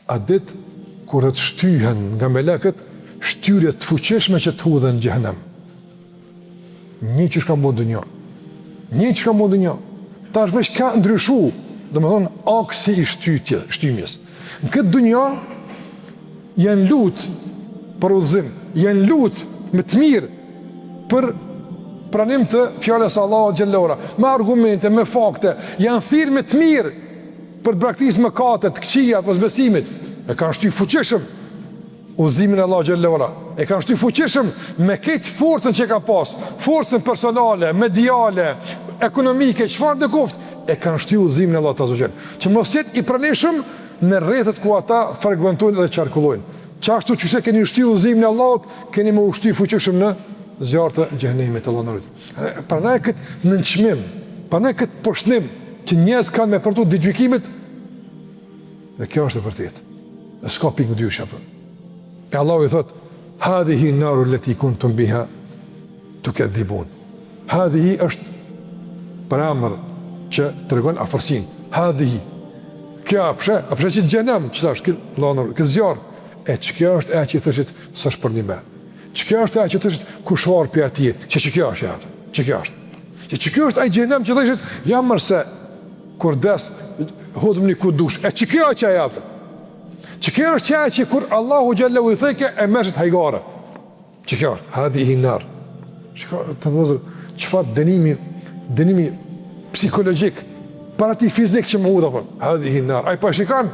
a ditë kur të shtyhen nga melekët, shtyrje të fuqishme që të hudhen në xhehenem. Një që shka më dënjo. Një që shka më dënjo. Ta është veç ka ndryshu, dhe më thonë, aksi i shtymjes. Në këtë dënjo, janë lutë për udhëzim, janë lutë me të mirë për pranim të fjales Allah Gjellora, me argumente, me fakte, janë thirë me të mirë për braktisë më kate, të këqia, të mëzbesimit, e kanë shty fuqishëm udhëzimin e Allah Gjellora, e kanë shty fuqishëm me këtë forcën që kanë pas, forcën personale, mediale, ekonomike, çfarë dhe kuft, e kanë shty udhëzimin e Allah të Azogjel, që mos jetë i pranishëm në rrethet ku ata fragmentojnë dhe qarkullojnë. Qashtu që se keni shty udhëzimin e Allahut, keni më ushty fuqishëm në zjarë të xhehenemit Allah në rritë. Pranaj këtë nënçmim, pranaj këtë poshnim që njerëz kanë me përtu digjykimit, dhe kjo është e vërtetë. E s'ka pikë më dyshja për. E Allahu i thot, hadhihi naru leti kuntum biha tukadhibun. Hadhihi është përamër që të regon afërsin. Hadhihi. Kjo apshe që xhenem, që thashtë, këtë zjarë. E që kjo është e që i thëshit së është për një me. Që kjo është e që i thëshit kushar për ati, që kjo është e që kjo është. Që kjo është e xhenem që thëshit, jam mërse, kur des, hodëm një ku dush. E që kjo është që e atë. Që kjo është që e që kur Allahu Gjallahu i thëjke e meshët hajgare. Që kjo është, hadhi i hinar. Të nëzër, qëfar dënimi psikologjik, para ti fizik që më hudha për, hadhi i hinar. A i pashikan,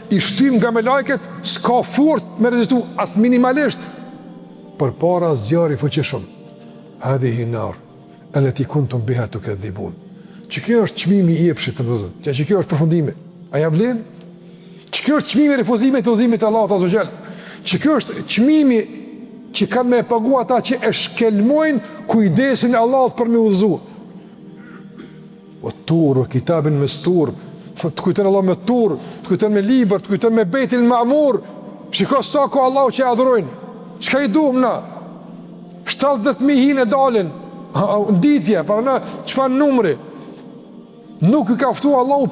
i shtym nga me lajket, s'ka furt me rezistu, as minimalisht, për para zjarë i fëqishëm. Hadhi i hinar, e në ti kuntum biha të këtë dhibun. Që kjo është qmimi i epshit të nëzër, që kjo është përfundimi. A ja vlen? Që kjo është qmimi refuzimit të uzimit të Allah të Azogjel. Që kjo është qmimi që kanë me pagu ata që e shkelmojnë kujdesin e Allah për me udhëzu. O tur, o kitabin me stur, të kujtën Allah me tur, të kujtën me liber, të kujtën me bejtin ma'mur. Shiko sa ko Allah që e adhrojnë. Qëka i duhëm na? 70.000 hinë e dalin. Nditje, para na, qëfar numri? Nuk i kaftu Allah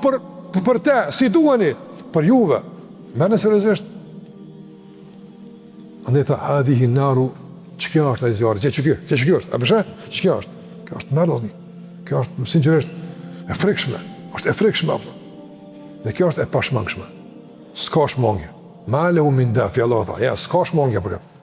për te, si duheni, për juve. Mene seriozisht. Andaj tha, hadhihi naru, që kjo është a i zjarë? Që kjo është? A përshë? Që kjo është? Kjo është mërëzni. Kjo është, sinqerisht, e frikshme. është e frikshme. Dhe kjo është e pashmangshme. S'ka shmangje. Male u min dafi, Allah tha, ja, s'ka shmangje për këtë.